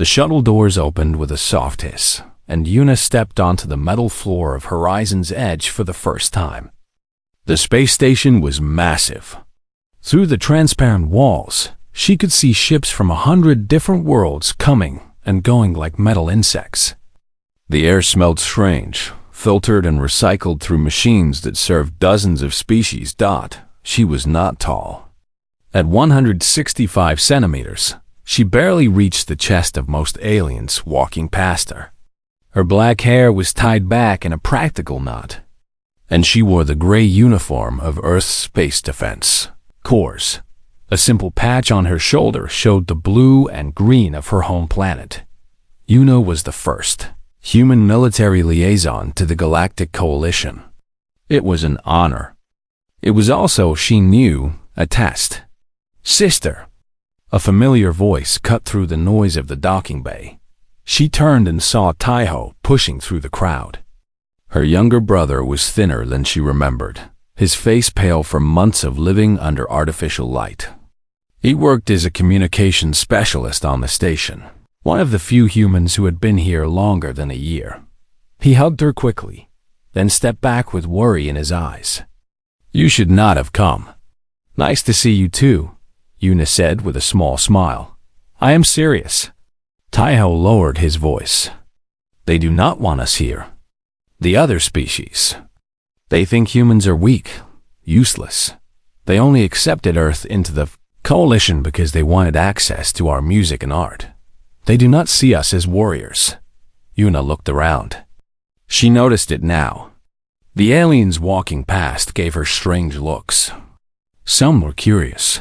The shuttle doors opened with a soft hiss, and Yuna stepped onto the metal floor of Horizon's Edge for the first time. The space station was massive. Through the transparent walls, she could see ships from 100 different worlds coming and going like metal insects. The air smelled strange, filtered and recycled through machines that served dozens of species. She was not tall. At 165 centimeters, she barely reached the chest of most aliens walking past her. Her black hair was tied back in a practical knot, and she wore the gray uniform of Earth's Space Defense Corps. A simple patch on her shoulder showed the blue and green of her home planet. Yuna was the first human military liaison to the Galactic Coalition. It was an honor. It was also, she knew, a test. "Sister!" A familiar voice cut through the noise of the docking bay. She turned and saw Taiho pushing through the crowd. Her younger brother was thinner than she remembered, his face pale from months of living under artificial light. He worked as a communications specialist on the station, one of the few humans who had been here longer than a year. He hugged her quickly, then stepped back with worry in his eyes. "You should not have come." "Nice to see you too," Yuna said with a small smile. "I am serious." Taiho lowered his voice. "They do not want us here. The other species. They think humans are weak, useless. They only accepted Earth into the Coalition because they wanted access to our music and art. They do not see us as warriors." Yuna looked around. She noticed it now. The aliens walking past gave her strange looks. Some were curious.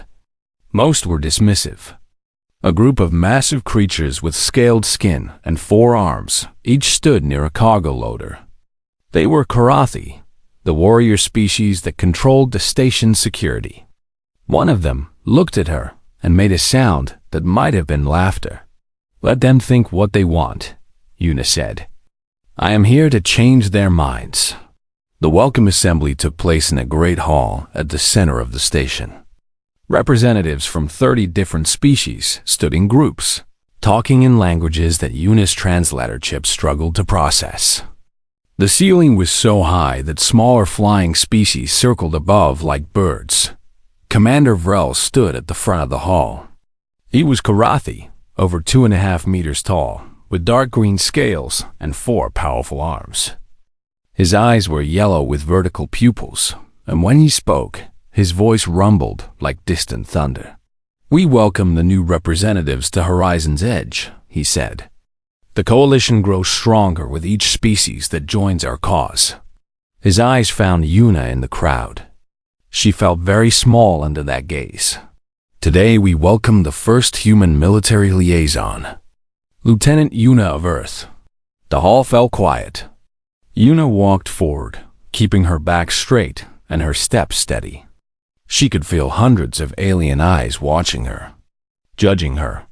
Most were dismissive. A group of massive creatures with scaled skin and 4 arms each stood near a cargo loader. They were Karathi, the warrior species that controlled the station's security. One of them looked at her and made a sound that might have been laughter. "Let them think what they want," Yuna said. "I am here to change their minds." The welcome assembly took place in a great hall at the center of the station. Representatives from 30 different species stood in groups, talking in languages that Yuna's translator chip struggled to process. The ceiling was so high that smaller flying species circled above like birds. Commander Vrel stood at the front of the hall. He was Karathi, over 2.5 meters tall, with dark green scales and 4 powerful arms. His eyes were yellow with vertical pupils, and when he spoke, his voice rumbled like distant thunder. "We welcome the new representatives to Horizon's Edge," he said. "The coalition grows stronger with each species that joins our cause." His eyes found Yuna in the crowd. She felt very small under that gaze. "Today we welcome the first human military liaison, Lieutenant Yuna of Earth." The hall fell quiet. Yuna walked forward, keeping her back straight and her steps steady. She could feel hundreds of alien eyes watching her, judging her.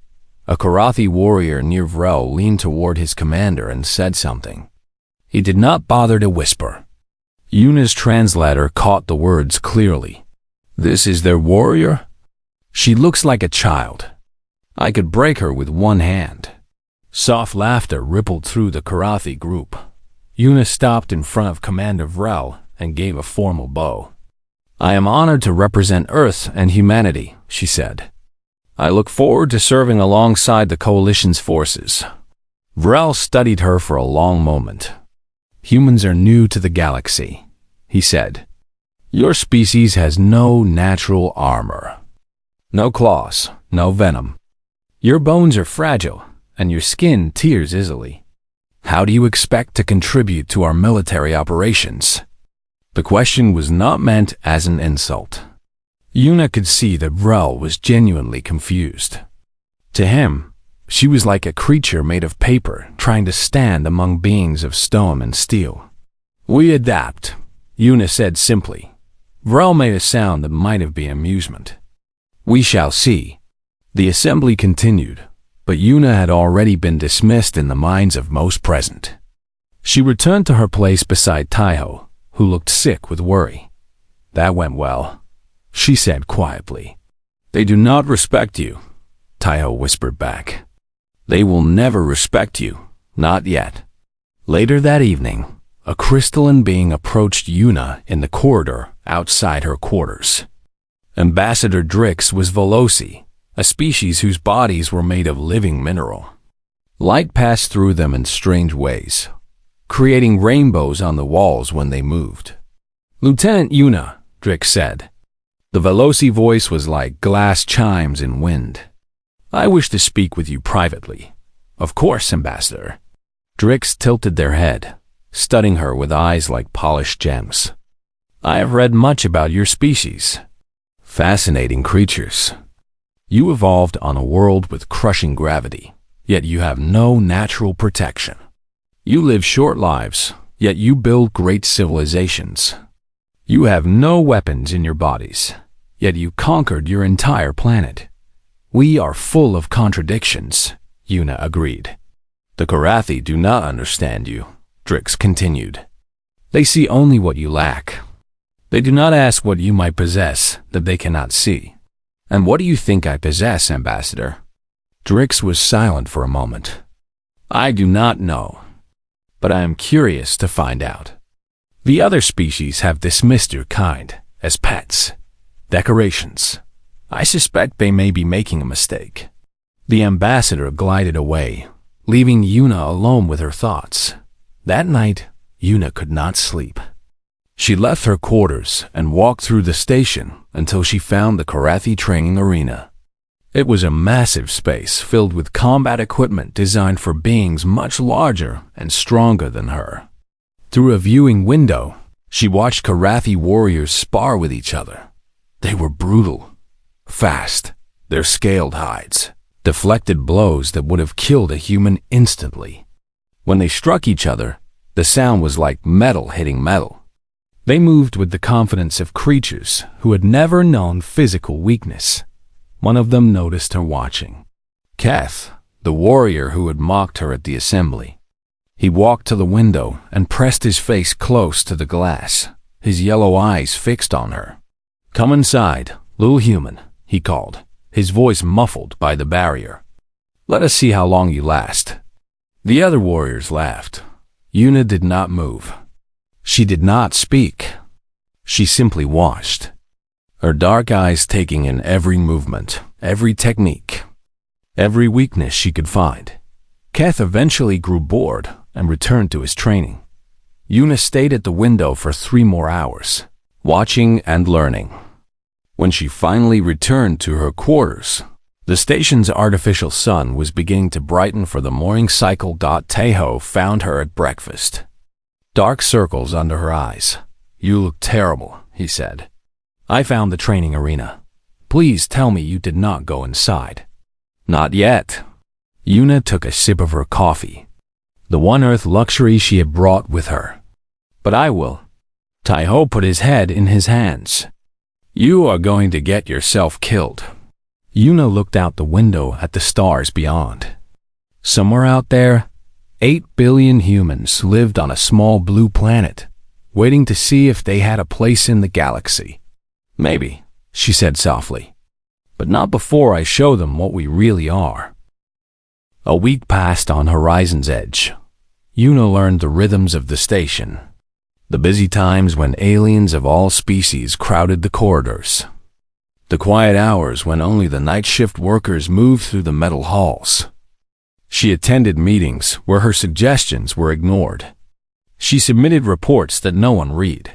A Karathi warrior near Vrel leaned toward his commander and said something. He did not bother to whisper. Yuna's translator caught the words clearly. "This is their warrior? She looks like a child. I could break her with one hand." Soft laughter rippled through the Karathi group. Yuna stopped in front of Commander Vrel and gave a formal bow. "I am honored to represent Earth and humanity," she said. "I look forward to serving alongside the Coalition's forces." Vrel studied her for a long moment. "Humans are new to the galaxy," he said. "Your species has no natural armor. No claws, no venom. Your bones are fragile, and your skin tears easily. How do you expect to contribute to our military operations?" The question was not meant as an insult. Yuna could see that Vrel was genuinely confused. To him, she was like a creature made of paper trying to stand among beings of stone and steel. "We adapt," Yuna said simply. Vrel made a sound that might have been amusement. "We shall see." The assembly continued, but Yuna had already been dismissed in the minds of most present. She returned to her place beside Taiho, who looked sick with worry. "That went well," she said quietly. "They do not respect you," Taiho whispered back. They will never respect you, not yet. Later that evening, a crystalline being approached Yuna in the corridor outside her quarters. Ambassador Drix was Veloci, a species whose bodies were made of living mineral. Light passed through them in strange ways, creating rainbows on the walls when they moved. "Lieutenant Yuna," Drix said. The Veloci voice was like glass chimes in wind. "I wish to speak with you privately." "Of course, Ambassador." Drix tilted their head, studying her with eyes like polished gems. "I have read much about your species. Fascinating creatures. You evolved on a world with crushing gravity, yet you have no natural protection. You live short lives, yet you build great civilizations. You have no weapons in your bodies, yet you conquered your entire planet. We are full of contradictions," Yuna agreed. "The Karathi do not understand you," Drix continued. "They see only what you lack. They do not ask what you might possess that they cannot see." "And what do you think I possess, Ambassador?" Drix was silent for a moment. "I do not know, but I am curious to find out. The other species have dismissed your kind as pets, decorations. I suspect they may be making a mistake." The ambassador glided away, leaving Yuna alone with her thoughts. That night, Yuna could not sleep. She left her quarters and walked through the station until she found the Karathi training arena. It was a massive space filled with combat equipment designed for beings much larger and stronger than her. Through a viewing window, she watched Karathi warriors spar with each other. They were brutal, fast, their scaled hides deflected blows that would have killed a human instantly. When they struck each other, the sound was like metal hitting metal. They moved with the confidence of creatures who had never known physical weakness. One of them noticed her watching. Keth, the warrior who had mocked her at the assembly. He walked to the window and pressed his face close to the glass, his yellow eyes fixed on her. "Come inside, little human," he called, his voice muffled by the barrier. "Let us see how long you last." The other warriors laughed. Yuna did not move. She did not speak. She simply watched, her dark eyes taking in every movement, every technique, every weakness she could find. Keth eventually grew bored and returned to his training. Yuna stayed at the window for 3 more hours, watching and learning. When she finally returned to her quarters, the station's artificial sun was beginning to brighten for the morning cycle. Teho found her at breakfast. Dark circles under her eyes. "You look terrible," he said. "I found the training arena. Please tell me you did not go inside." "Not yet." Yuna took a sip of her coffee, the one earth luxury she had brought with her. "But I will." Taiho put his head in his hands. "You are going to get yourself killed." Yuna looked out the window at the stars beyond. Somewhere out there, 8 billion humans lived on a small blue planet, waiting to see if they had a place in the galaxy. "Maybe," she said softly, "but not before I show them what we really are." A week passed on Horizon's edge. Yuna learned the rhythms of the station, the busy times when aliens of all species crowded the corridors, the quiet hours when only the night shift workers moved through the metal halls. She attended meetings where her suggestions were ignored. She submitted reports that no one read.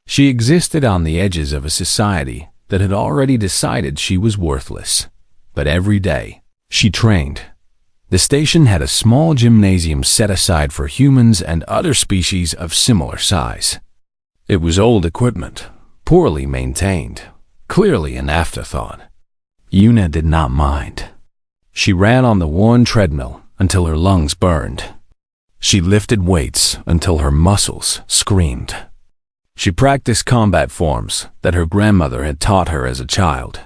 She existed on the edges of a society that had already decided she was worthless. But every day, she trained. The station had a small gymnasium set aside for humans and other species of similar size. It was old equipment, poorly maintained, clearly an afterthought. Yuna did not mind. She ran on the worn treadmill until her lungs burned. She lifted weights until her muscles screamed. She practiced combat forms that her grandmother had taught her as a child.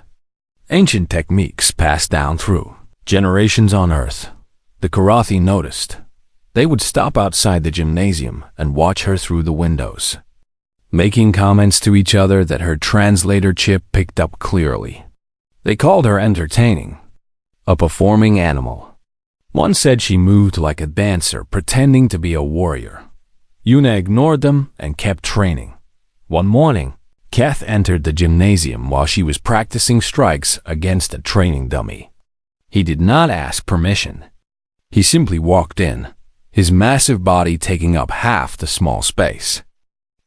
Ancient techniques passed down through generations on Earth. The Karathi noticed. They would stop outside the gymnasium and watch her through the windows, making comments to each other that her translator chip picked up clearly. They called her entertaining, a performing animal. One said she moved like a dancer, pretending to be a warrior. Yuna ignored them and kept training. One morning, Keth entered the gymnasium while she was practicing strikes against a training dummy. He did not ask permission. He simply walked in, his massive body taking up half the small space,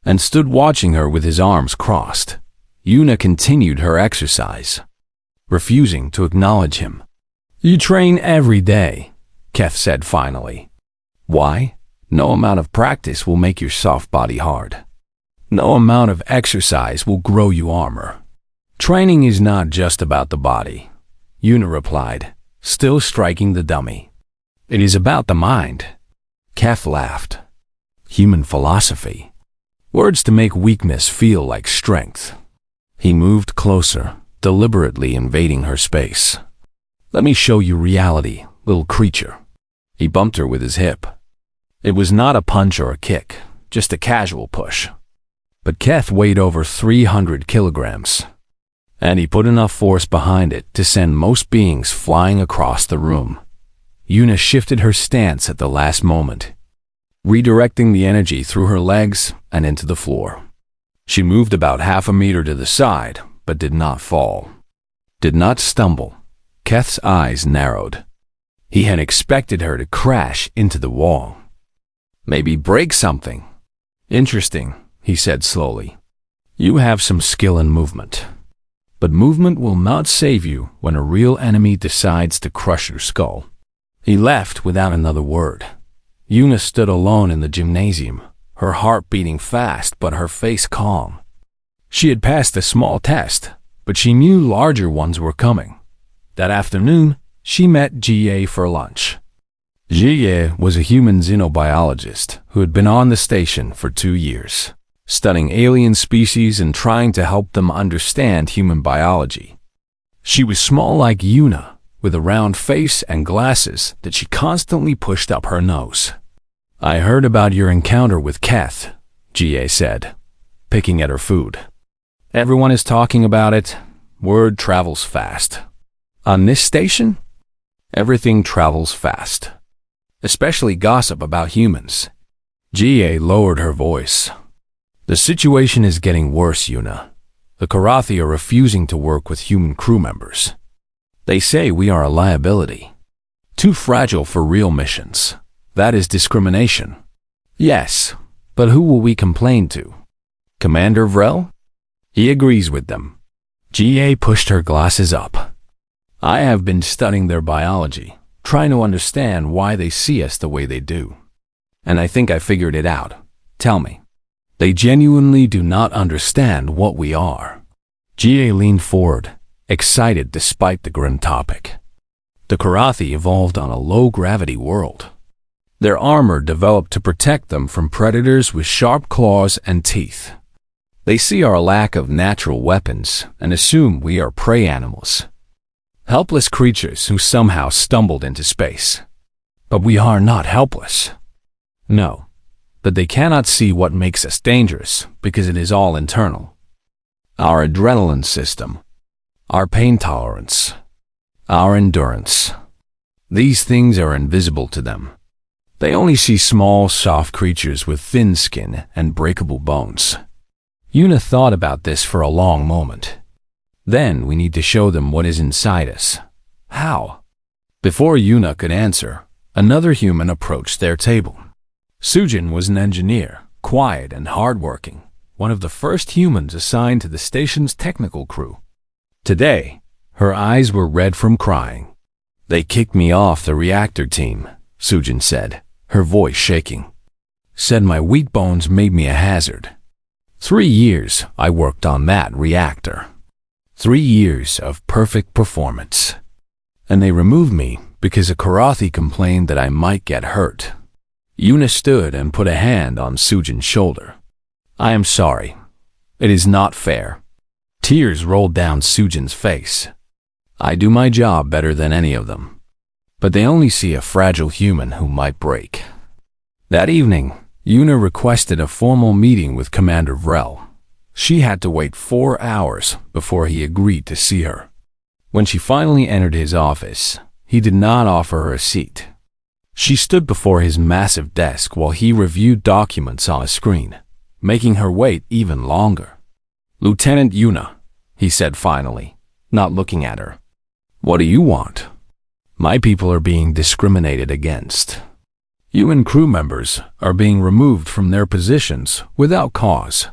and stood watching her with his arms crossed. Yuna continued her exercise, refusing to acknowledge him. "You train every day," Keth said finally. "Why? No amount of practice will make your soft body hard. No amount of exercise will grow you armor. Training is not just about the body," Yuna replied, still striking the dummy. "It is about the mind." Keth laughed. Human philosophy. Words to make weakness feel like strength. He moved closer, deliberately invading her space. "Let me show you reality, little creature." He bumped her with his hip. It was not a punch or a kick, just a casual push. But Keth weighed over 300 kilograms, and he put enough force behind it to send most beings flying across the room. Yuna shifted her stance at the last moment, redirecting the energy through her legs and into the floor. She moved about half a meter to the side, but did not fall, did not stumble. Keth's eyes narrowed. He had expected her to crash into the wall. Maybe break something. "Interesting," he said slowly. "You have some skill in movement. But movement will not save you when a real enemy decides to crush your skull." He left without another word. Yuna stood alone in the gymnasium, her heart beating fast but her face calm. She had passed a small test, but she knew larger ones were coming. That afternoon, she met Jie for lunch. Jie was a human xenobiologist who had been on the station for 2 years, studying alien species and trying to help them understand human biology. She was small like Yuna, with a round face and glasses that she constantly pushed up her nose. "I heard about your encounter with Keth," Jie said, picking at her food. "Everyone is talking about it. Word travels fast." "On this station?" "Everything travels fast, especially gossip about humans." Jie lowered her voice. "The situation is getting worse, Yuna. The Karathi are refusing to work with human crew members. They say we are a liability, too fragile for real missions. That is discrimination." "Yes, but who will we complain to? Commander Vrel?" "He agrees with them." Jie pushed her glasses up. "I have been studying their biology, trying to understand why they see us the way they do. And I think I figured it out. Tell me. They genuinely do not understand what we are." Jie leaned forward, excited despite the grim topic. The Karathi evolved on a low-gravity world. Their armor developed to protect them from predators with sharp claws and teeth. They see our lack of natural weapons and assume we are prey animals, helpless creatures who somehow stumbled into space. But we are not helpless. No, but they cannot see what makes us dangerous because it is all internal. Our adrenaline system, our pain tolerance, our endurance. These things are invisible to them. They only see small, soft creatures with thin skin and breakable bones. Yuna thought about this for a long moment. Then we need to show them what is inside us. How? Before Yuna could answer, another human approached their table. Sujin was an engineer, quiet and hardworking, one of the first humans assigned to the station's technical crew. Today, her eyes were red from crying. "They kicked me off the reactor team," Sujin said, her voice shaking. "Said my weak bones made me a hazard. 3 years I worked on that reactor. 3 years of perfect performance. And they removed me because a Karathi complained that I might get hurt." Yuna stood and put a hand on Sujin's shoulder. "I am sorry. It is not fair." Tears rolled down Sujin's face. "I do my job better than any of them. But they only see a fragile human who might break." That evening, Yuna requested a formal meeting with Commander Vrel. She had to wait 4 hours before he agreed to see her. When she finally entered his office, he did not offer her a seat. She stood before his massive desk while he reviewed documents on a screen, making her wait even longer. "Lieutenant Yuna," he said finally, not looking at her. "What do you want?" "My people are being discriminated against. Human crew members are being removed from their positions without cause.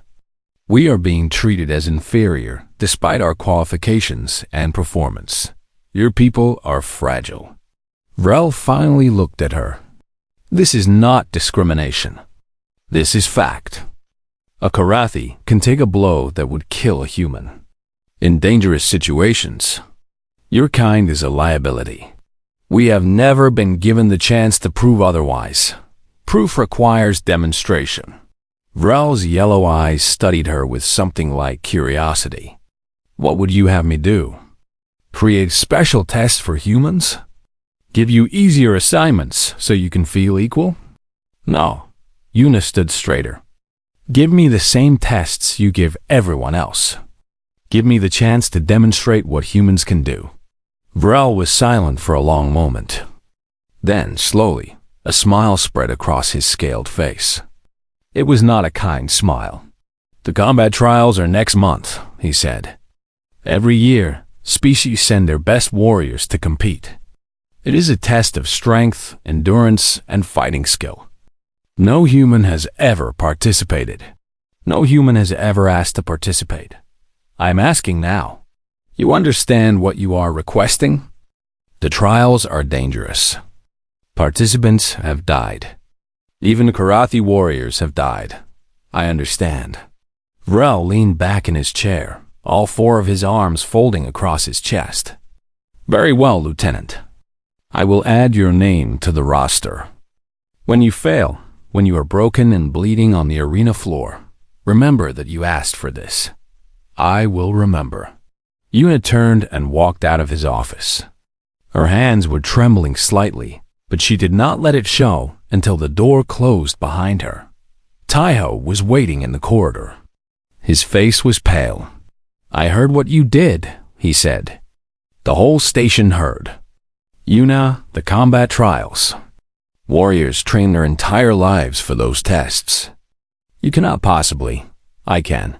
We are being treated as inferior despite our qualifications and performance. Your people are fragile." Rel finally looked at her. "This is not discrimination. This is fact. A Karathi can take a blow that would kill a human. In dangerous situations, your kind is a liability. We have never been given the chance to prove otherwise. Proof requires demonstration." Rel's yellow eyes studied her with something like curiosity. "What would you have me do? Create special tests for humans? Give you easier assignments so you can feel equal?" "No." Yuna stood straighter. "Give me the same tests you give everyone else. Give me the chance to demonstrate what humans can do." Vrel was silent for a long moment. Then, slowly, a smile spread across his scaled face. It was not a kind smile. "The combat trials are next month," he said. "Every year, species send their best warriors to compete. It is a test of strength, endurance, and fighting skill. No human has ever participated. No human has ever asked to participate. I am asking now. You understand what you are requesting? The trials are dangerous. Participants have died. Even Karathi warriors have died. I understand." Vrel leaned back in his chair, all four of his arms folding across his chest. "Very well, Lieutenant. I will add your name to the roster. When you fail, when you are broken and bleeding on the arena floor, remember that you asked for this. I will remember." Yuna turned and walked out of his office. Her hands were trembling slightly, but she did not let it show until the door closed behind her. Taiho was waiting in the corridor. His face was pale. "I heard what you did," he said. The whole station heard. "Yuna, the combat trials. Warriors train their entire lives for those tests. You cannot possibly. I can."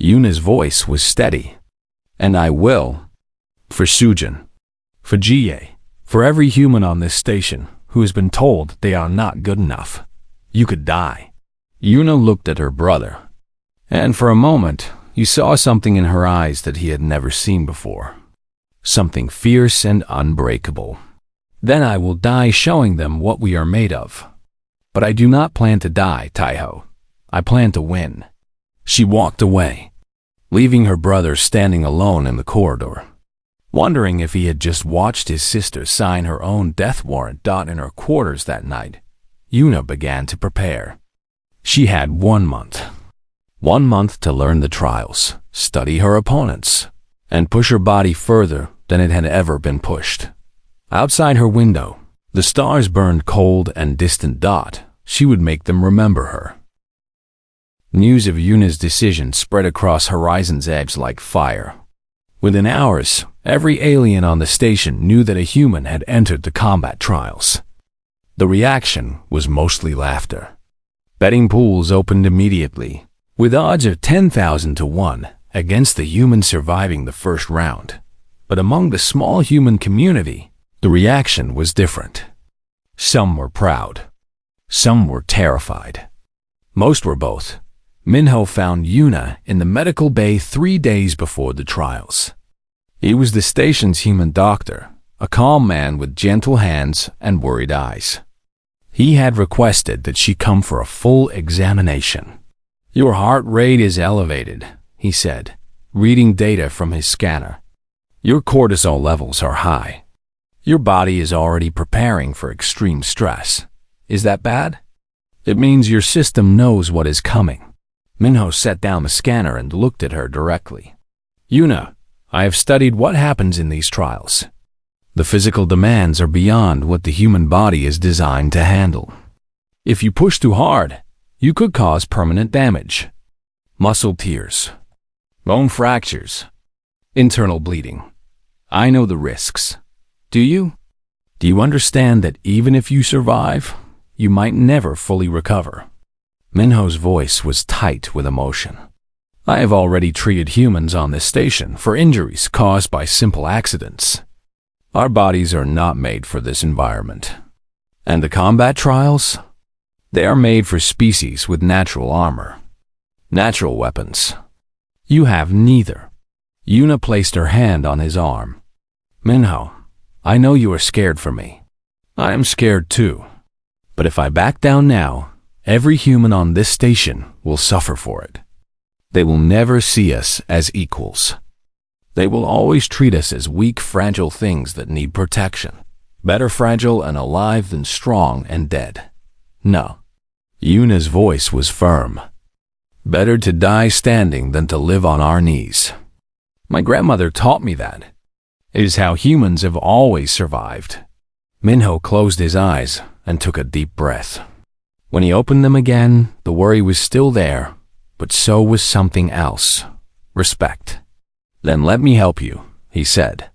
Yuna's voice was steady. "And I will. For Sujin. For Jie. For every human on this station who has been told they are not good enough. You could die." Yuna looked at her brother. And for a moment, you saw something in her eyes that he had never seen before. Something fierce and unbreakable. "Then I will die showing them what we are made of. But I do not plan to die, Taiho. I plan to win." She walked away, leaving her brother standing alone in the corridor. Wondering if he had just watched his sister sign her own death warrant in her quarters that night, Yuna began to prepare. She had 1 month. 1 month to learn the trials, study her opponents, and push her body further than it had ever been pushed. Outside her window, the stars burned cold and distant. She would make them remember her. News of Yuna's decision spread across Horizon's edge like fire. Within hours, every alien on the station knew that a human had entered the combat trials. The reaction was mostly laughter. Betting pools opened immediately, with odds of 10,000 to 1 against the human surviving the first round. But among the small human community, the reaction was different. Some were proud. Some were terrified. Most were both. Minho found Yuna in the medical bay 3 days before the trials. He was the station's human doctor, a calm man with gentle hands and worried eyes. He had requested that she come for a full examination. "Your heart rate is elevated," he said, reading data from his scanner. "Your cortisol levels are high. Your body is already preparing for extreme stress. Is that bad? It means your system knows what is coming." Minho set down the scanner and looked at her directly. "Yuna, I have studied what happens in these trials. The physical demands are beyond what the human body is designed to handle. If you push too hard, you could cause permanent damage. Muscle tears, bone fractures, internal bleeding. I know the risks. Do you?" Do you understand that even if you survive, you might never fully recover? Minho's voice was tight with emotion. I have already treated humans on this station for injuries caused by simple accidents. Our bodies are not made for this environment. And the combat trials? They are made for species with natural armor. Natural weapons. You have neither. Yuna placed her hand on his arm. Minho, I know you are scared for me. I am scared too. But if I back down now, every human on this station will suffer for it. They will never see us as equals. They will always treat us as weak, fragile things that need protection. Better fragile and alive than strong and dead. No. Yuna's voice was firm. Better to die standing than to live on our knees. My grandmother taught me that. It is how humans have always survived. Minho closed his eyes and took a deep breath. When he opened them again, the worry was still there, but so was something else. Respect. Then let me help you, he said.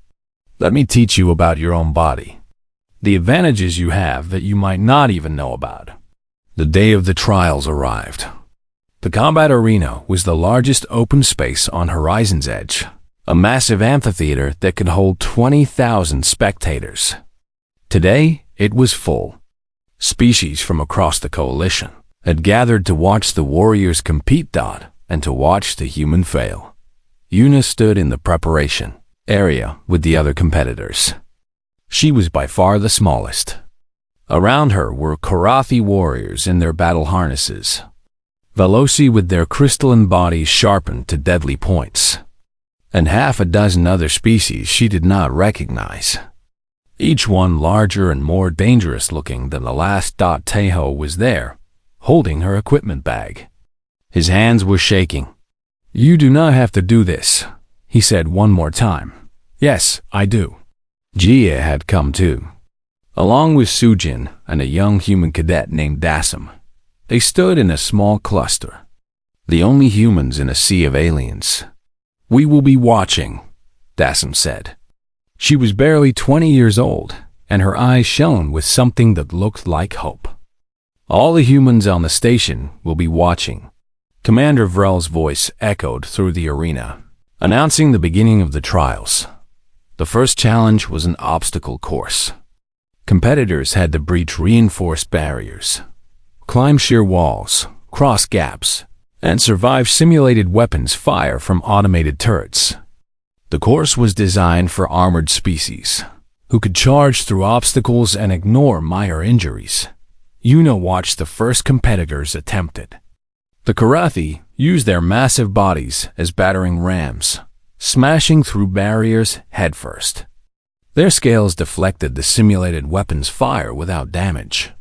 Let me teach you about your own body. The advantages you have that you might not even know about. The day of the trials arrived. The combat arena was the largest open space on Horizon's Edge, a massive amphitheater that could hold 20,000 spectators. Today, it was full. Species from across the coalition had gathered to watch the warriors compete and to watch the human fail. Yuna stood in the preparation area with the other competitors. She was by far the smallest. Around her were Karathi warriors in their battle harnesses, Veloci with their crystalline bodies sharpened to deadly points, and half a dozen other species she did not recognize. Each one larger and more dangerous looking than the last. Tejo was there, holding her equipment bag. His hands were shaking. You do not have to do this, he said one more time. Yes, I do. Jia had come too, along with Sujin and a young human cadet named Dasim. They stood in a small cluster, the only humans in a sea of aliens. We will be watching, Dasim said. She was barely 20 years old, and her eyes shone with something that looked like hope. All the humans on the station will be watching. Commander Vrel's voice echoed through the arena, announcing the beginning of the trials. The first challenge was an obstacle course. Competitors had to breach reinforced barriers, climb sheer walls, cross gaps, and survive simulated weapons fire from automated turrets. The course was designed for armored species, who could charge through obstacles and ignore minor injuries. Yuna watched the first competitors attempt it. The Karathi used their massive bodies as battering rams, smashing through barriers headfirst. Their scales deflected the simulated weapons' fire without damage.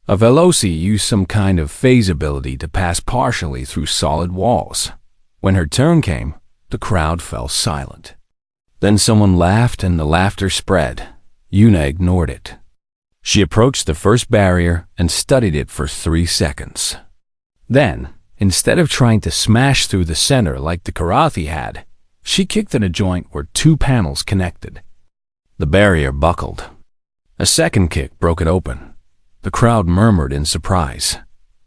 A Veloci used some kind of phase ability to pass partially through solid walls. When her turn came, the crowd fell silent. Then someone laughed and the laughter spread. Yuna ignored it. She approached the first barrier and studied it for 3 seconds. Then, instead of trying to smash through the center like the Karathi had, she kicked at a joint where 2 panels connected. The barrier buckled. A second kick broke it open. The crowd murmured in surprise.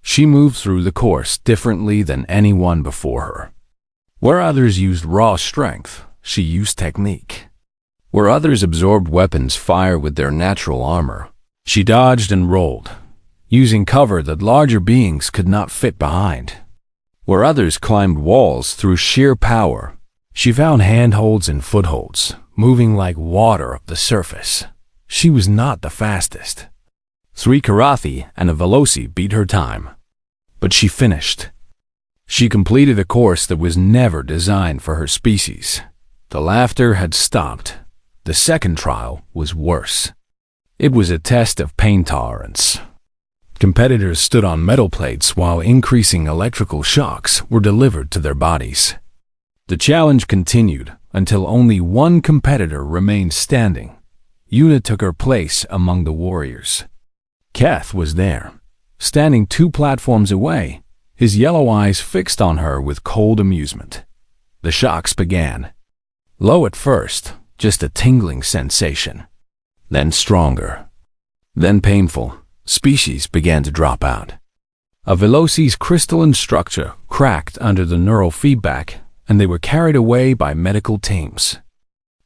She moved through the course differently than anyone before her. Where others used raw strength, she used technique. Where others absorbed weapons fire with their natural armor, she dodged and rolled, using cover that larger beings could not fit behind. Where others climbed walls through sheer power, she found handholds and footholds, moving like water up the surface. She was not the fastest. 3 Karathi and a Veloci beat her time. But she finished. She completed a course that was never designed for her species. The laughter had stopped. The second trial was worse. It was a test of pain tolerance. Competitors stood on metal plates while increasing electrical shocks were delivered to their bodies. The challenge continued until only one competitor remained standing. Yuna took her place among the warriors. Keth was there, standing 2 platforms away, his yellow eyes fixed on her with cold amusement. The shocks began. Low at first, just a tingling sensation. then stronger, then painful. Species began to drop out. A Veloci's crystalline structure cracked under the neural feedback, and they were carried away by medical teams.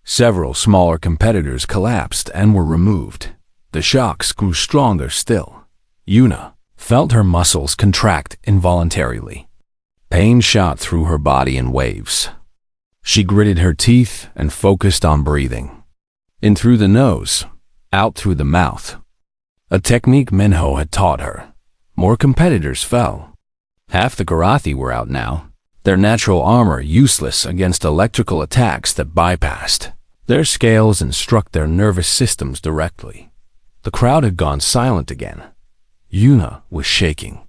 Several smaller competitors collapsed and were removed. The shocks grew stronger still. Yuna felt her muscles contract involuntarily. Pain shot through her body in waves. She gritted her teeth and focused on breathing. In through the nose, out through the mouth. A technique Minho had taught her. More competitors fell. Half the Karathi were out now, their natural armor useless against electrical attacks that bypassed their scales and struck their nervous systems directly. The crowd had gone silent again. Yuna was shaking.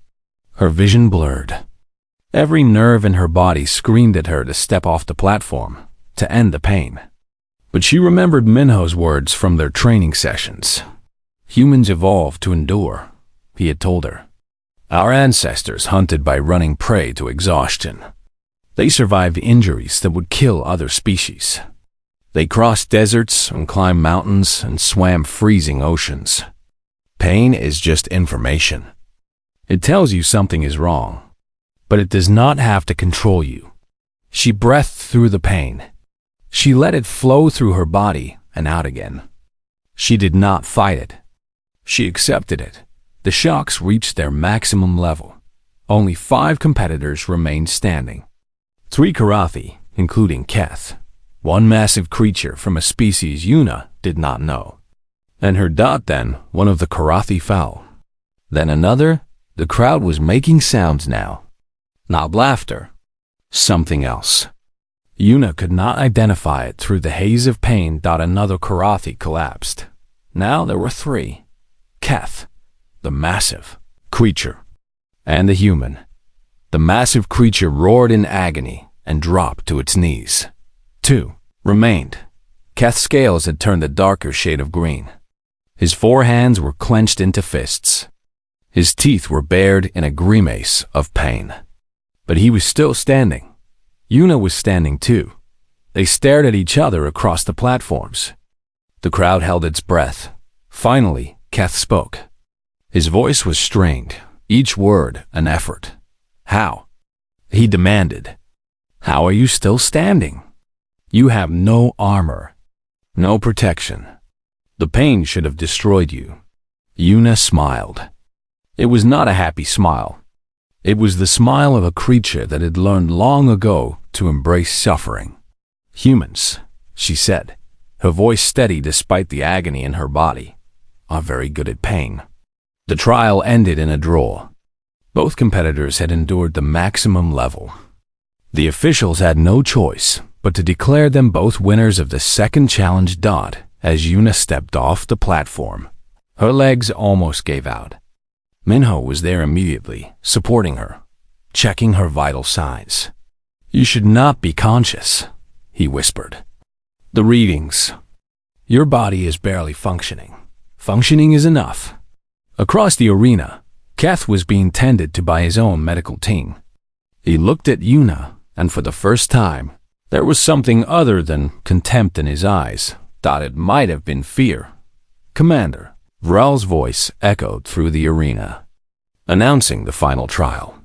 Her vision blurred. Every nerve in her body screamed at her to step off the platform, to end the pain. But she remembered Minho's words from their training sessions. Humans evolved to endure, he had told her. Our ancestors hunted by running prey to exhaustion. They survived injuries that would kill other species. They crossed deserts and climbed mountains and swam freezing oceans. Pain is just information. It tells you something is wrong, but it does not have to control you. She breathed through the pain. She let it flow through her body and out again. She did not fight it. She accepted it. The shocks reached their maximum level. Only 5 competitors remained standing. 3 Karathi, including Keth. One massive creature from a species Yuna did not know. And her dot then, one of the Karathi fell. Then another. The crowd was making sounds now. Not laughter. Something else. Yuna could not identify it through the haze of pain. Another Karathi collapsed. Now there were 3. Keth, the massive creature, and the human. The massive creature roared in agony and dropped to its knees. 2 remained. Keth's scales had turned a darker shade of green. His 4 hands were clenched into fists. His teeth were bared in a grimace of pain. But he was still standing. Yuna was standing too. They stared at each other across the platforms. The crowd held its breath. Finally, Keth spoke. His voice was strained, each word an effort. How? He demanded. How are you still standing? You have no armor, no protection. The pain should have destroyed you. Yuna smiled. It was not a happy smile. It was the smile of a creature that had learned long ago to embrace suffering. Humans, she said, her voice steady despite the agony in her body, are very good at pain. The trial ended in a draw. Both competitors had endured the maximum level. The officials had no choice but to declare them both winners of the second challenge. As Yuna stepped off the platform, her legs almost gave out. Minho was there immediately, supporting her, checking her vital signs. You should not be conscious, he whispered. The readings. Your body is barely functioning. Functioning is enough. Across the arena, Keth was being tended to by his own medical team. He looked at Yuna, and for the first time, there was something other than contempt in his eyes. It might have been fear. Commander, Vrel's voice echoed through the arena, announcing the final trial.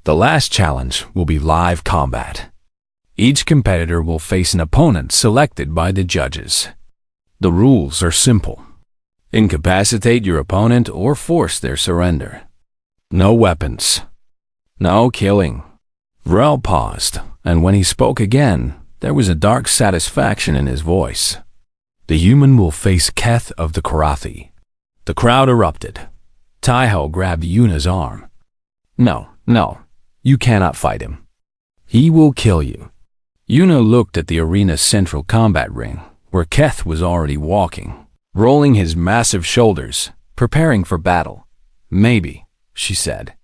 The last challenge will be live combat. Each competitor will face an opponent selected by the judges. The rules are simple. Incapacitate your opponent or force their surrender. No weapons. No killing. Vrel paused, and when he spoke again, there was a dark satisfaction in his voice. The human will face Keth of the Karathi. The crowd erupted. Taiho grabbed Yuna's arm. No, you cannot fight him. He will kill you. Yuna looked at the arena's central combat ring, where Keth was already walking, rolling his massive shoulders, preparing for battle. Maybe, she said.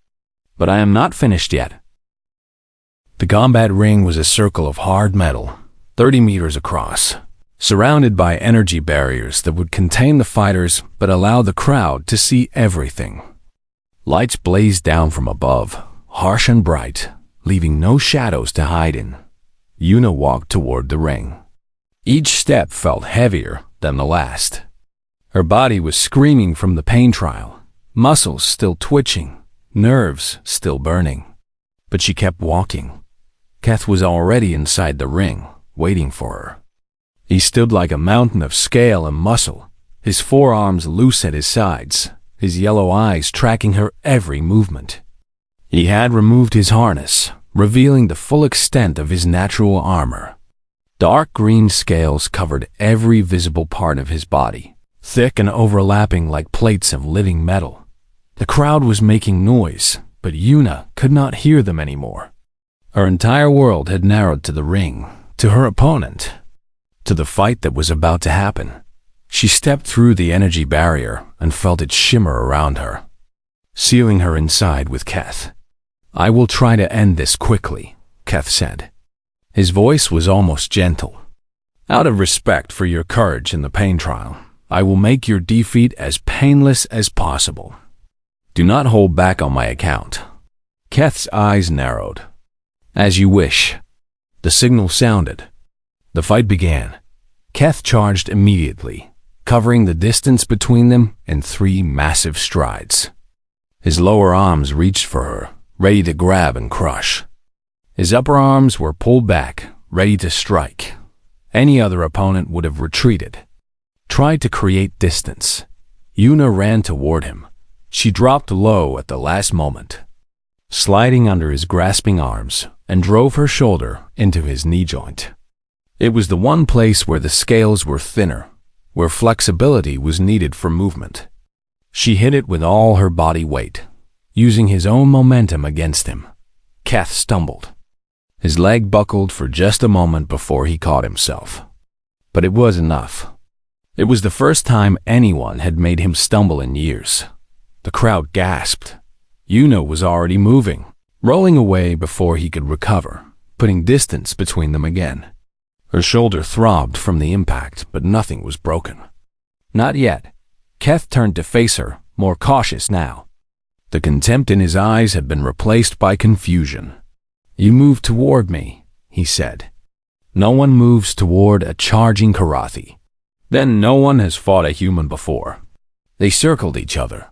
But I am not finished yet. The combat ring was a circle of hard metal, 30 meters across, surrounded by energy barriers that would contain the fighters but allow the crowd to see everything. Lights blazed down from above, harsh and bright, leaving no shadows to hide in. Yuna walked toward the ring. Each step felt heavier than the last. Her body was screaming from the pain trial, muscles still twitching, nerves still burning. But she kept walking. Keth was already inside the ring, waiting for her. He stood like a mountain of scale and muscle, his forearms loose at his sides, his yellow eyes tracking her every movement. He had removed his harness, revealing the full extent of his natural armor. Dark green scales covered every visible part of his body, thick and overlapping like plates of living metal. The crowd was making noise, but Yuna could not hear them anymore. Her entire world had narrowed to the ring, to her opponent, to the fight that was about to happen. She stepped through the energy barrier and felt it shimmer around her, sealing her inside with Keth. "I will try to end this quickly," Keth said. His voice was almost gentle. "Out of respect for your courage in the pain trial, I will make your defeat as painless as possible. Do not hold back on my account." Keth's eyes narrowed. "As you wish." The signal sounded. The fight began. Keth charged immediately, covering the distance between them in 3 massive strides. His lower arms reached for her, ready to grab and crush. His upper arms were pulled back, ready to strike. Any other opponent would have retreated, tried to create distance. Yuna ran toward him. She dropped low at the last moment, sliding under his grasping arms, and drove her shoulder into his knee joint. It was the one place where the scales were thinner, where flexibility was needed for movement. She hit it with all her body weight, using his own momentum against him. Keth stumbled. His leg buckled for just a moment before he caught himself. But it was enough. It was the first time anyone had made him stumble in years. The crowd gasped. Yuna was already moving, rolling away before he could recover, putting distance between them again. Her shoulder throbbed from the impact, but nothing was broken. Not yet. Keth turned to face her, more cautious now. The contempt in his eyes had been replaced by confusion. "You move toward me," he said. "No one moves toward a charging Karathi. Then no one has fought a human before." They circled each other.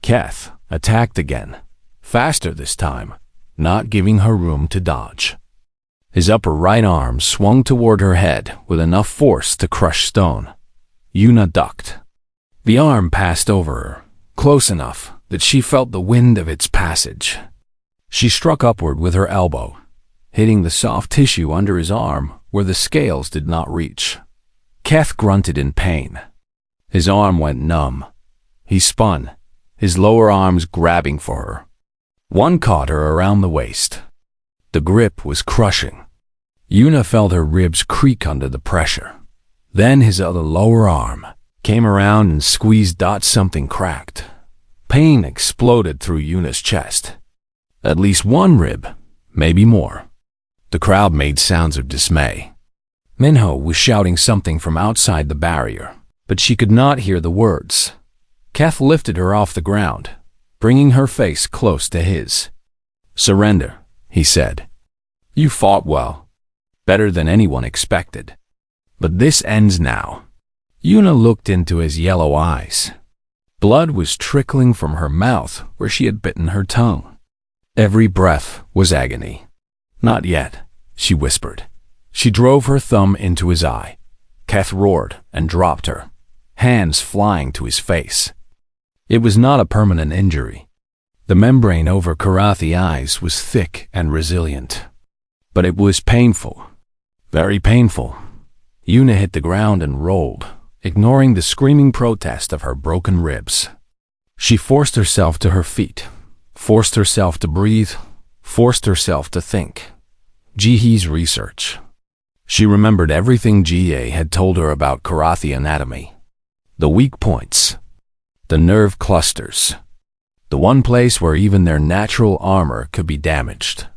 Keth attacked again, faster this time, not giving her room to dodge. His upper right arm swung toward her head with enough force to crush stone. Yuna ducked. The arm passed over her, close enough that she felt the wind of its passage. She struck upward with her elbow, hitting the soft tissue under his arm where the scales did not reach. Keth grunted in pain. His arm went numb. He spun, his lower arms grabbing for her. One caught her around the waist. The grip was crushing. Yuna felt her ribs creak under the pressure. Then his other lower arm came around and squeezed. Something cracked. Pain exploded through Yuna's chest. At least one rib, maybe more. The crowd made sounds of dismay. Minho was shouting something from outside the barrier, but she could not hear the words. Keth lifted her off the ground, bringing her face close to his. "Surrender," he said. "You fought well, better than anyone expected. But this ends now." Yuna looked into his yellow eyes. Blood was trickling from her mouth where she had bitten her tongue. Every breath was agony. "Not yet," she whispered. She drove her thumb into his eye. Keth roared and dropped her, hands flying to his face. It was not a permanent injury. The membrane over Karathi eyes was thick and resilient. But it was painful. Very painful. Yuna hit the ground and rolled, ignoring the screaming protest of her broken ribs. She forced herself to her feet, forced herself to breathe, forced herself to think. Jihee's research. She remembered everything Jihee had told her about Karathi anatomy. The weak points, the nerve clusters, the one place where even their natural armor could be damaged.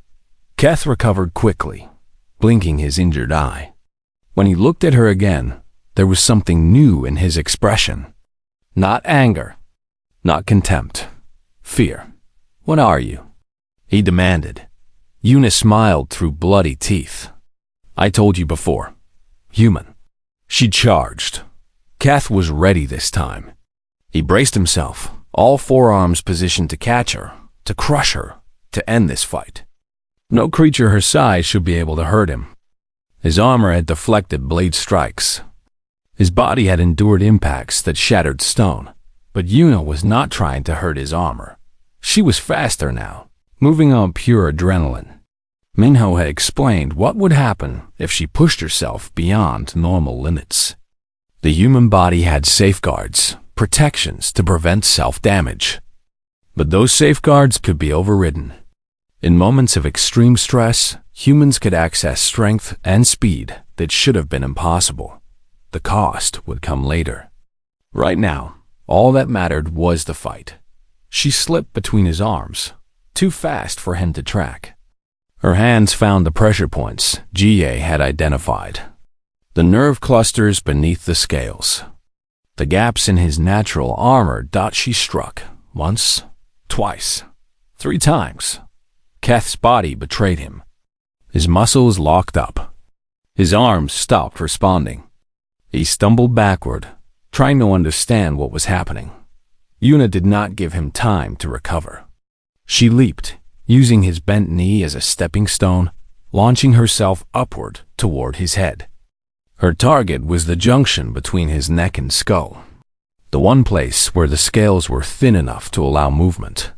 Keth recovered quickly, blinking his injured eye. When he looked at her again, there was something new in his expression. Not anger, not contempt, fear. "What are you?" he demanded. Yuna smiled through bloody teeth. "I told you before. Human." She charged. Keth was ready this time. He braced himself, all forearms positioned to catch her, to crush her, to end this fight. No creature her size should be able to hurt him. His armor had deflected blade strikes. His body had endured impacts that shattered stone, but Yuna was not trying to hurt his armor. She was faster now, moving on pure adrenaline. Minho had explained what would happen if she pushed herself beyond normal limits. The human body had safeguards, protections to prevent self-damage. But those safeguards could be overridden. In moments of extreme stress, humans could access strength and speed that should have been impossible. The cost would come later. Right now, all that mattered was the fight. She slipped between his arms, too fast for him to track. Her hands found the pressure points GA had identified. The nerve clusters beneath the scales. The gaps in his natural armor. She struck. Once, twice, 3 times. Keth's body betrayed him. His muscles locked up. His arms stopped responding. He stumbled backward, trying to understand what was happening. Yuna did not give him time to recover. She leaped, using his bent knee as a stepping stone, launching herself upward toward his head. Her target was the junction between his neck and skull, the one place where the scales were thin enough to allow movement,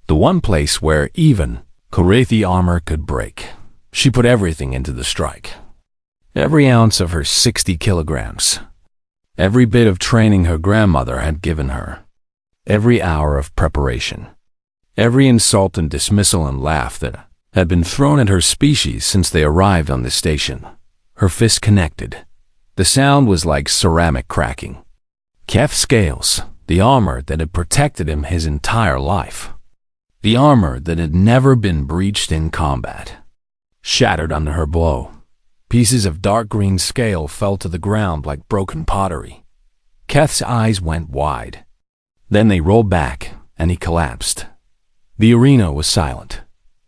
the one place where even Korathi armor could break. She put everything into the strike. Every ounce of her 60 kilograms. Every bit of training her grandmother had given her. Every hour of preparation. Every insult and dismissal and laugh that had been thrown at her species since they arrived on the station. Her fists connected. The sound was like ceramic cracking. Keth's scales, the armor that had protected him his entire life. The armor that had never been breached in combat. Shattered under her blow. Pieces of dark green scale fell to the ground like broken pottery. Keth's eyes went wide. Then they rolled back, and he collapsed. The arena was silent.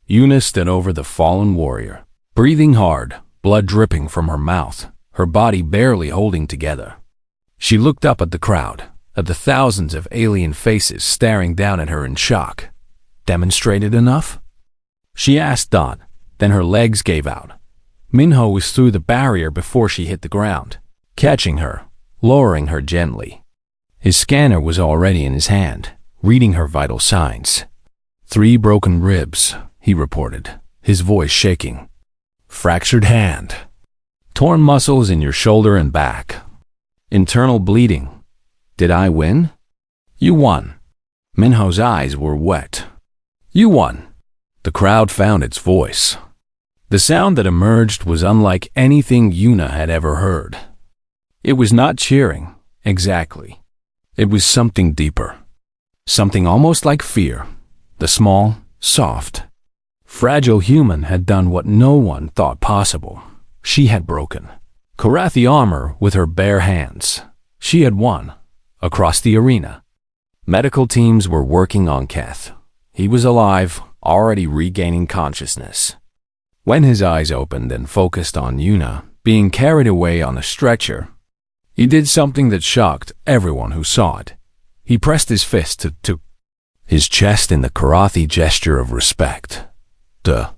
Yuna stood over the fallen warrior, breathing hard, blood dripping from her mouth, her body barely holding together. She looked up at the crowd, at the thousands of alien faces staring down at her in shock. Demonstrated enough? She asked Dot, then her legs gave out. Minho was through the barrier before she hit the ground, catching her, lowering her gently. His scanner was already in his hand, reading her vital signs. 3 broken ribs, he reported, his voice shaking. Fractured hand. Torn muscles in your shoulder and back. Internal bleeding. Did I win? You won. Minho's eyes were wet. You won. The crowd found its voice. The sound that emerged was unlike anything Yuna had ever heard. It was not cheering, exactly. It was something deeper. Something almost like fear. The small, soft, fragile human had done what no one thought possible. She had broken Korathi armor with her bare hands. She had won. Across the arena, medical teams were working on Keth. He was alive, already regaining consciousness. When his eyes opened and focused on Yuna, being carried away on a stretcher, he did something that shocked everyone who saw it. He pressed his fist to his chest in the Korathi gesture of respect. The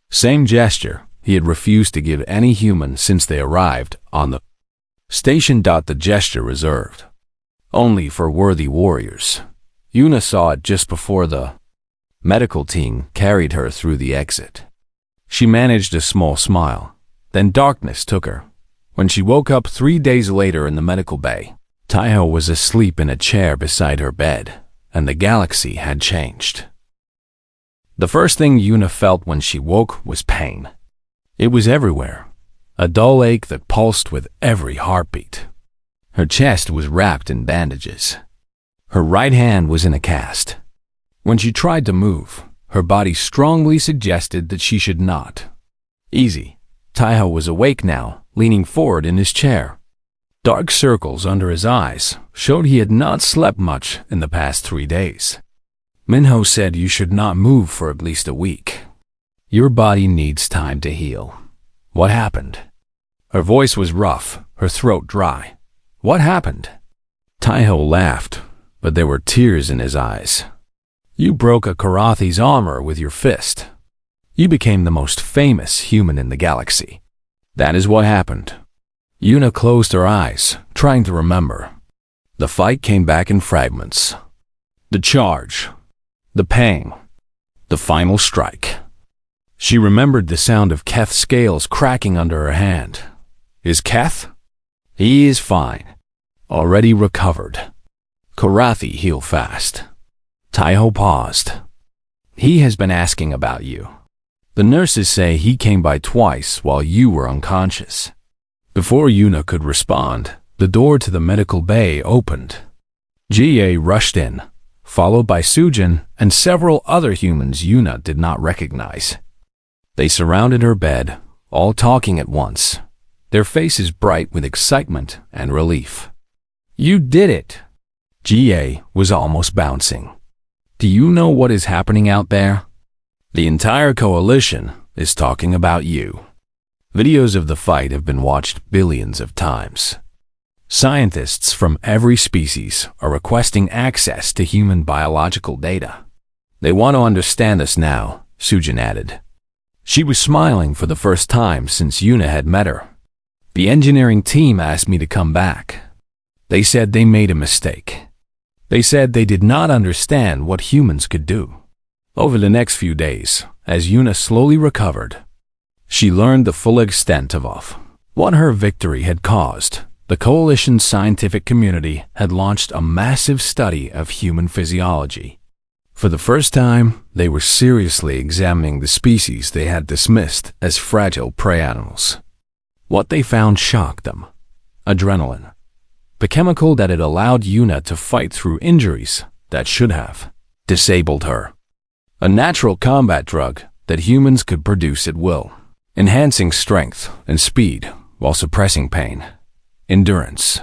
same gesture he had refused to give any human since they arrived on the station. The gesture reserved only for worthy warriors. Yuna saw it just before the medical team carried her through the exit. She managed a small smile. Then darkness took her. When she woke up 3 days later in the medical bay, Taiho was asleep in a chair beside her bed, and the galaxy had changed. The first thing Yuna felt when she woke was pain. It was everywhere, a dull ache that pulsed with every heartbeat. Her chest was wrapped in bandages. Her right hand was in a cast. When she tried to move, her body strongly suggested that she should not. Easy. Taiho was awake now, leaning forward in his chair. Dark circles under his eyes showed he had not slept much in the past 3 days. Minho said you should not move for at least a week. Your body needs time to heal. What happened? Her voice was rough, her throat dry. What happened? Taiho laughed, but there were tears in his eyes. You broke a Karathi's armor with your fist. You became the most famous human in the galaxy. That is what happened. Yuna closed her eyes, trying to remember. The fight came back in fragments. The charge. The pain. The final strike. She remembered the sound of Keth's scales cracking under her hand. Is Keth? He is fine. Already recovered. Karathi heal fast. Taiho paused. He has been asking about you. The nurses say he came by twice while you were unconscious. Before Yuna could respond, the door to the medical bay opened. Jie rushed in, followed by Sujin and several other humans Yuna did not recognize. They surrounded her bed, all talking at once, their faces bright with excitement and relief. You did it! Jie was almost bouncing. Do you know what is happening out there? The entire coalition is talking about you. Videos of the fight have been watched billions of times. Scientists from every species are requesting access to human biological data. They want to understand us now, Sujin added. She was smiling for the first time since Yuna had met her. The engineering team asked me to come back. They said they made a mistake. They said they did not understand what humans could do. Over the next few days, as Yuna slowly recovered, she learned the full extent of what her victory had caused. The coalition's scientific community had launched a massive study of human physiology. For the first time, they were seriously examining the species they had dismissed as fragile prey animals. What they found shocked them. Adrenaline, the chemical that had allowed Yuna to fight through injuries that should have disabled her. A natural combat drug that humans could produce at will, enhancing strength and speed while suppressing pain. Endurance,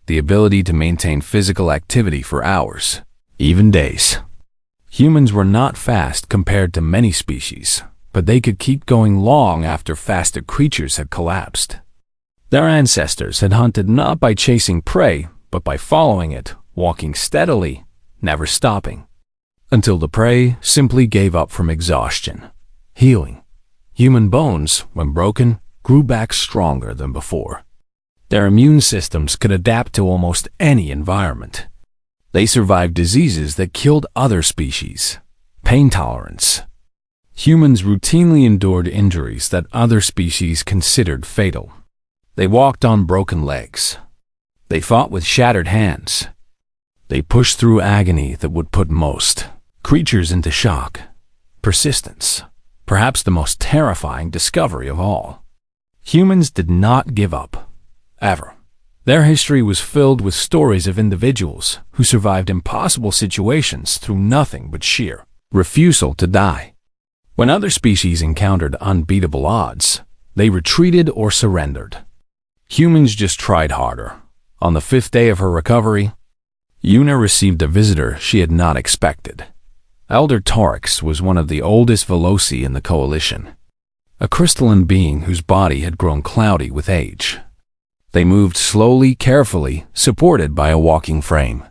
the ability to maintain physical activity for hours, even days. Humans were not fast compared to many species, but they could keep going long after faster creatures had collapsed. Their ancestors had hunted not by chasing prey, but by following it, walking steadily, never stopping, until the prey simply gave up from exhaustion. Healing. Human bones, when broken, grew back stronger than before. Their immune systems could adapt to almost any environment. They survived diseases that killed other species. Pain tolerance. Humans routinely endured injuries that other species considered fatal. They walked on broken legs. They fought with shattered hands. They pushed through agony that would put most creatures into shock. Persistence, perhaps the most terrifying discovery of all. Humans did not give up, ever. Their history was filled with stories of individuals who survived impossible situations through nothing but sheer refusal to die. When other species encountered unbeatable odds, they retreated or surrendered. Humans just tried harder. On the 5th day of her recovery, Yuna received a visitor she had not expected. Elder Torix was one of the oldest Veloci in the coalition, a crystalline being whose body had grown cloudy with age. They moved slowly, carefully, supported by a walking frame.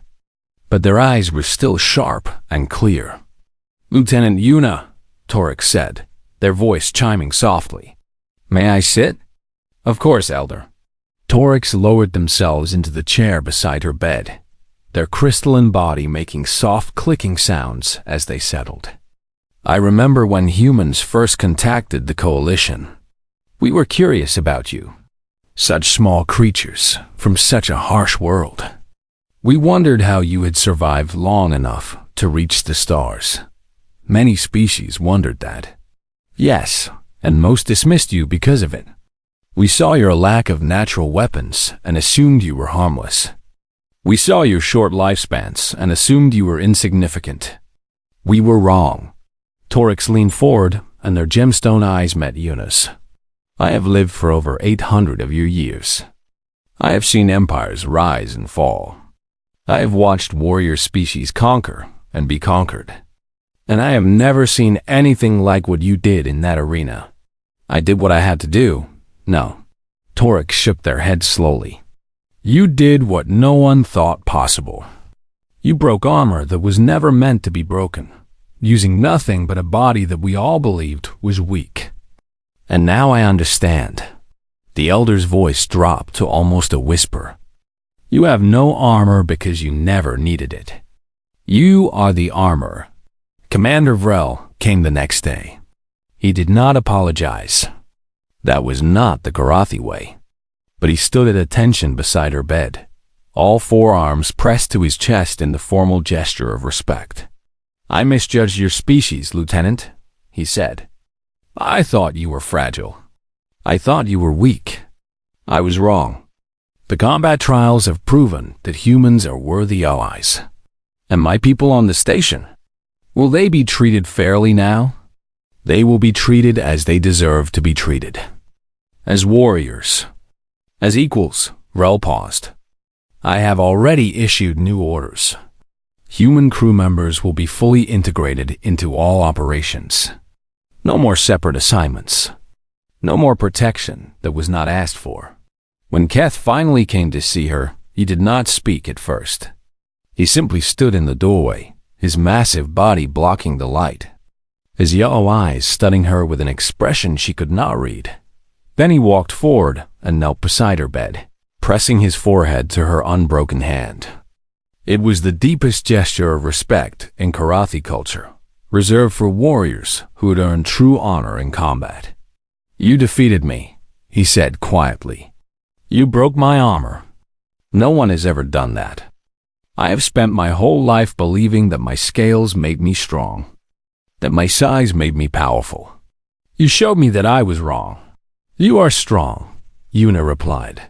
But their eyes were still sharp and clear. Lieutenant Yuna, Torix said, their voice chiming softly. May I sit? Of course, Elder. Torix lowered themselves into the chair beside her bed, their crystalline body making soft clicking sounds as they settled. I remember when humans first contacted the coalition. We were curious about you. Such small creatures from such a harsh world. We wondered how you had survived long enough to reach the stars. Many species wondered that. Yes, and most dismissed you because of it. We saw your lack of natural weapons and assumed you were harmless. We saw your short lifespans and assumed you were insignificant. We were wrong. Torix leaned forward and their gemstone eyes met Yuna's. I have lived for over 800 of your years. I have seen empires rise and fall. I have watched warrior species conquer and be conquered. And I have never seen anything like what you did in that arena. I did what I had to do. No. Torix shook their head slowly. You did what no one thought possible. You broke armor that was never meant to be broken, using nothing but a body that we all believed was weak. And now I understand. The elder's voice dropped to almost a whisper. You have no armor because you never needed it. You are the armor. Commander Vrel came the next day. He did not apologize. That was not the Karathi way. But he stood at attention beside her bed, all four arms pressed to his chest in the formal gesture of respect. I misjudged your species, Lieutenant, he said. I thought you were fragile. I thought you were weak. I was wrong. The combat trials have proven that humans are worthy allies. And my people on the station, will they be treated fairly now? They will be treated as they deserve to be treated. As warriors. As equals, Rel paused. I have already issued new orders. Human crew members will be fully integrated into all operations. No more separate assignments. No more protection that was not asked for. When Keth finally came to see her, he did not speak at first. He simply stood in the doorway, his massive body blocking the light, his yellow eyes studying her with an expression she could not read. Then he walked forward and knelt beside her bed, pressing his forehead to her unbroken hand. It was the deepest gesture of respect in Karathi culture, reserved for warriors who had earned true honor in combat. You defeated me, he said quietly. You broke my armor. No one has ever done that. I have spent my whole life believing that my scales made me strong, that my size made me powerful. You showed me that I was wrong. You are strong, Yuna replied.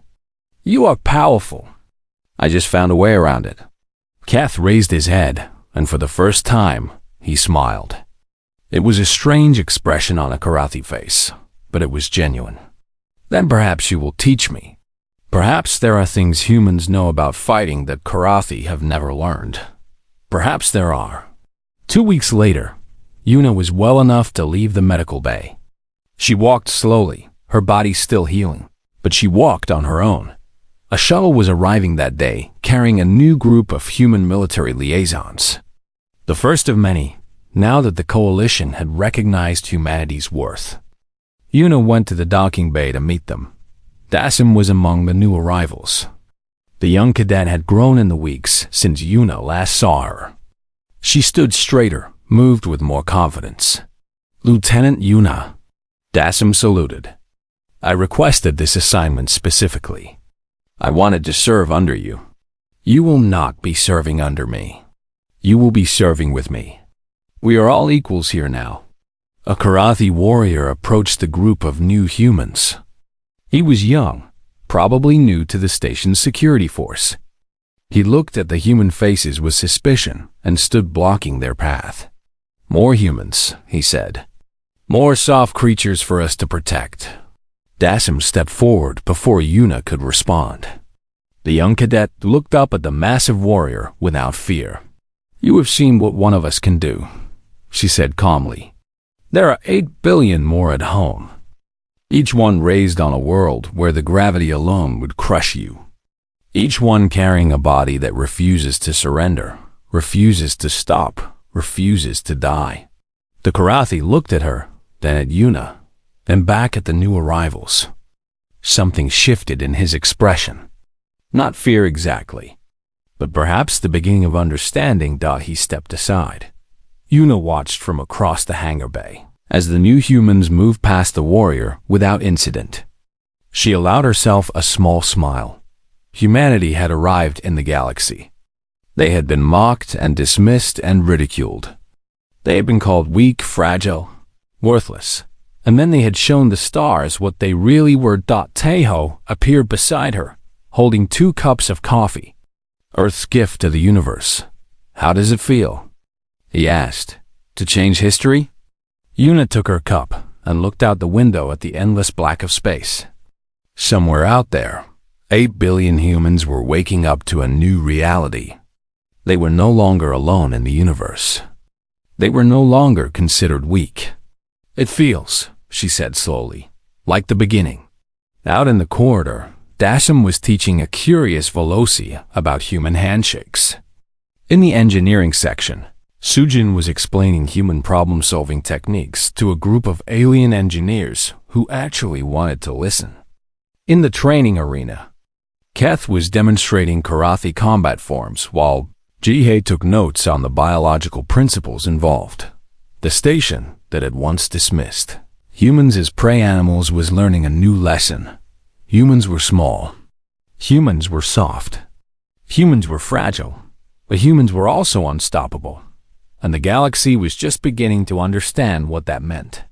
You are powerful. I just found a way around it. Keth raised his head, and for the first time, he smiled. It was a strange expression on a Karathi face, but it was genuine. Then perhaps you will teach me. Perhaps there are things humans know about fighting that Karathi have never learned. Perhaps there are. 2 weeks later, Yuna was well enough to leave the medical bay. She walked slowly, her body still healing, but she walked on her own. A shuttle was arriving that day, carrying a new group of human military liaisons. The first of many, now that the coalition had recognized humanity's worth. Yuna went to the docking bay to meet them. Dasim was among the new arrivals. The young cadet had grown in the weeks since Yuna last saw her. She stood straighter, moved with more confidence. Lieutenant Yuna. Dasim saluted. I requested this assignment specifically. I wanted to serve under you. You will not be serving under me. You will be serving with me. We are all equals here now. A Karathi warrior approached the group of new humans. He was young, probably new to the station's security force. He looked at the human faces with suspicion and stood blocking their path. More humans, he said. More soft creatures for us to protect. Dasim stepped forward before Yuna could respond. The young cadet looked up at the massive warrior without fear. You have seen what one of us can do, she said calmly. There are 8 billion more at home. Each one raised on a world where the gravity alone would crush you. Each one carrying a body that refuses to surrender, refuses to stop, refuses to die. The Karathi looked at her, then at Yuna, then back at the new arrivals. Something shifted in his expression. Not fear exactly, but perhaps the beginning of understanding. He stepped aside. Yuna watched from across the hangar bay as the new humans moved past the warrior without incident. She allowed herself a small smile. Humanity had arrived in the galaxy. They had been mocked and dismissed and ridiculed. They had been called weak, fragile, worthless. And then they had shown the stars what they really were. Tejo appeared beside her, holding 2 cups of coffee. Earth's gift to the universe. How does it feel? He asked. To change history? Yuna took her cup and looked out the window at the endless black of space. Somewhere out there, 8 billion humans were waking up to a new reality. They were no longer alone in the universe. They were no longer considered weak. It feels, she said slowly, like the beginning. Out in the corridor, Dasham was teaching a curious Veloci about human handshakes. In the engineering section, Sujin was explaining human problem-solving techniques to a group of alien engineers who actually wanted to listen. In the training arena, Keth was demonstrating Karathi combat forms while Jihei took notes on the biological principles involved. The station that had once dismissed humans as prey animals was learning a new lesson. Humans were small. Humans were soft. Humans were fragile. But humans were also unstoppable. And the galaxy was just beginning to understand what that meant.